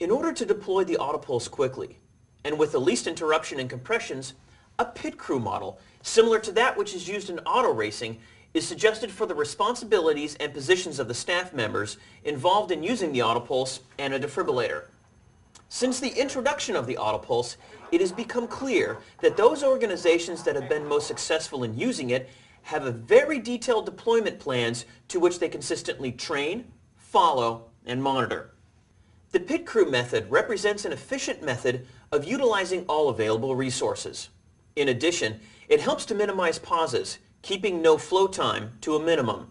In order to deploy the AutoPulse quickly, and with the least interruption and compressions, a pit crew model, similar to that which is used in auto racing, is suggested for the responsibilities and positions of the staff members involved in using the AutoPulse and a defibrillator. Since the introduction of the AutoPulse, it has become clear that those organizations that have been most successful in using it have a very detailed deployment plans to which they consistently train, follow, and monitor. The pit crew method represents an efficient method of utilizing all available resources. In addition, it helps to minimize pauses, keeping no flow time to a minimum.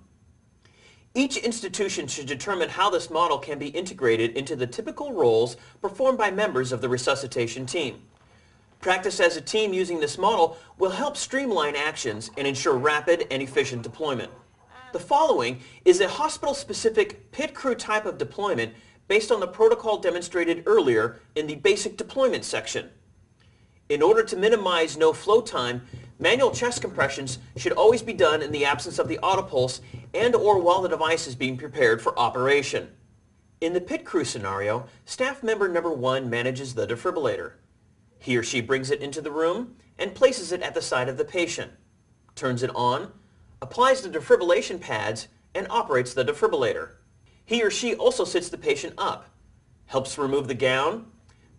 Each institution should determine how this model can be integrated into the typical roles performed by members of the resuscitation team. Practice as a team using this model will help streamline actions and ensure rapid and efficient deployment. The following is a hospital-specific pit crew type of deployment based on the protocol demonstrated earlier in the basic deployment section. In order to minimize no flow time, manual chest compressions should always be done in the absence of the AutoPulse and/or while the device is being prepared for operation. In the pit crew scenario, staff member number 1 manages the defibrillator. He or she brings it into the room and places it at the side of the patient, turns it on, applies the defibrillation pads, and operates the defibrillator. He or she also sits the patient up, helps remove the gown,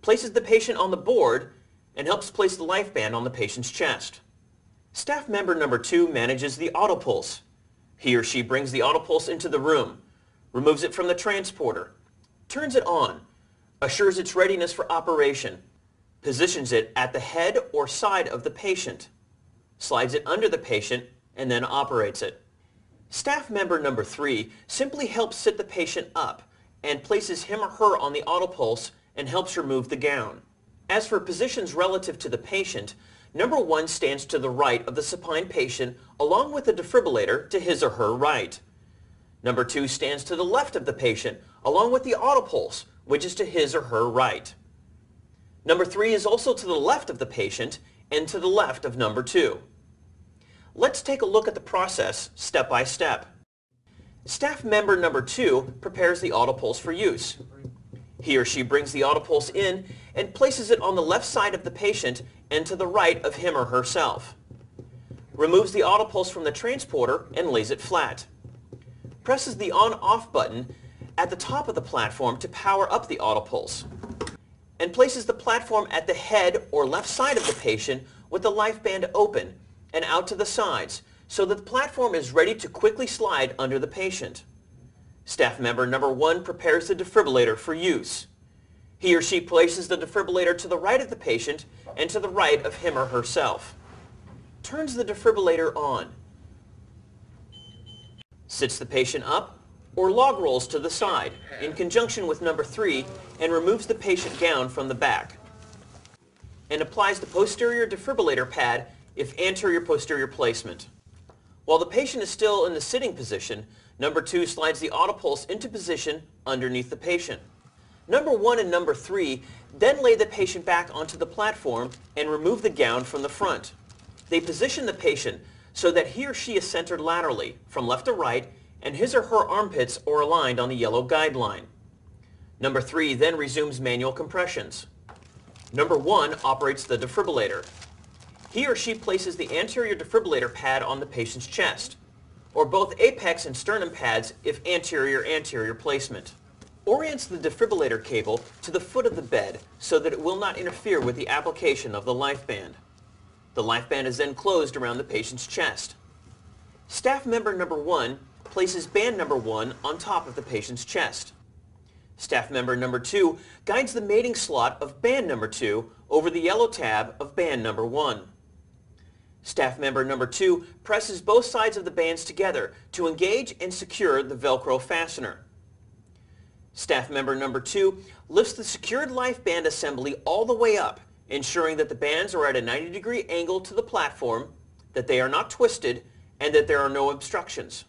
places the patient on the board, and helps place the life band on the patient's chest. Staff member number 2 manages the AutoPulse. He or she brings the AutoPulse into the room, removes it from the transporter, turns it on, assures its readiness for operation, positions it at the head or side of the patient, slides it under the patient, and then operates it. Staff member number 3 simply helps sit the patient up and places him or her on the AutoPulse and helps remove the gown. As for positions relative to the patient, number 1 stands to the right of the supine patient along with the defibrillator to his or her right. Number 2 stands to the left of the patient along with the AutoPulse, which is to his or her right. Number 3 is also to the left of the patient and to the left of number 2. Let's take a look at the process step by step. Staff member number 2 prepares the AutoPulse for use. He or she brings the AutoPulse in and places it on the left side of the patient and to the right of him or herself. Removes the AutoPulse from the transporter and lays it flat. Presses the on-off button at the top of the platform to power up the AutoPulse, and places the platform at the head or left side of the patient with the life band open and out to the sides so that the platform is ready to quickly slide under the patient. Staff member number 1 prepares the defibrillator for use. He or she places the defibrillator to the right of the patient and to the right of him or herself. Turns the defibrillator on. Sits the patient up or log rolls to the side in conjunction with number 3 and removes the patient gown from the back. And applies the posterior defibrillator pad if anterior-posterior placement. While the patient is still in the sitting position, number 2 slides the AutoPulse into position underneath the patient. Number 1 and number 3 then lay the patient back onto the platform and remove the gown from the front. They position the patient so that he or she is centered laterally from left to right and his or her armpits are aligned on the yellow guideline. Number 3 then resumes manual compressions. Number 1 operates the defibrillator. He or she places the anterior defibrillator pad on the patient's chest, or both apex and sternum pads if anterior-anterior placement. Orients the defibrillator cable to the foot of the bed so that it will not interfere with the application of the life band. The life band is then closed around the patient's chest. Staff member number 1 places band number 1 on top of the patient's chest. Staff member number 2 guides the mating slot of band number 2 over the yellow tab of band number 1. Staff member number 2 presses both sides of the bands together to engage and secure the Velcro fastener. Staff member number 2 lifts the secured life band assembly all the way up, ensuring that the bands are at a 90-degree angle to the platform, that they are not twisted, and that there are no obstructions.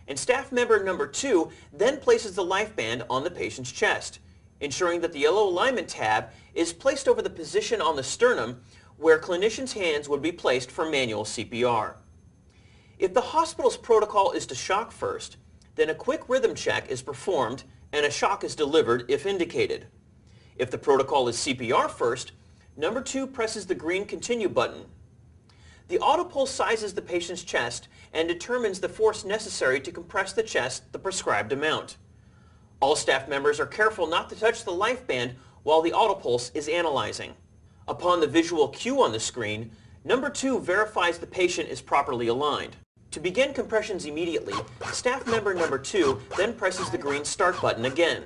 And staff member number 2 then places the life band on the patient's chest, ensuring that the yellow alignment tab is placed over the position on the sternum where clinicians' hands would be placed for manual CPR. If the hospital's protocol is to shock first, then a quick rhythm check is performed and a shock is delivered if indicated. If the protocol is CPR first, number 2 presses the green continue button. The AutoPulse sizes the patient's chest and determines the force necessary to compress the chest the prescribed amount. All staff members are careful not to touch the life band while the AutoPulse is analyzing. Upon the visual cue on the screen, number 2 verifies the patient is properly aligned. To begin compressions immediately, staff member number 2 then presses the green start button again.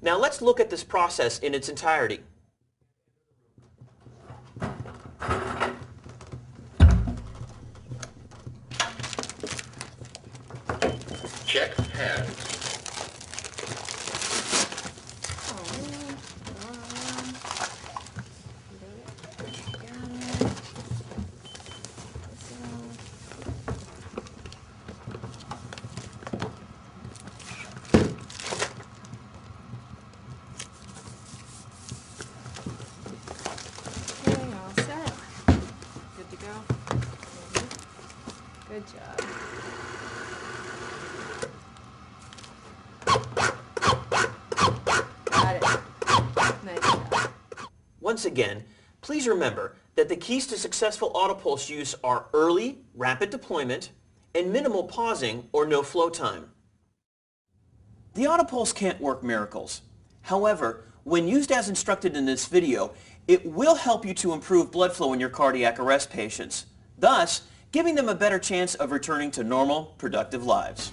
Now let's look at this process in its entirety. Check hands. Okay, all set. Good to go. Good job. Got it. Nice job. Once again, please remember that the keys to successful AutoPulse use are early, rapid deployment, and minimal pausing or no flow time. The AutoPulse can't work miracles. However, when used as instructed in this video, it will help you to improve blood flow in your cardiac arrest patients, thus giving them a better chance of returning to normal, productive lives.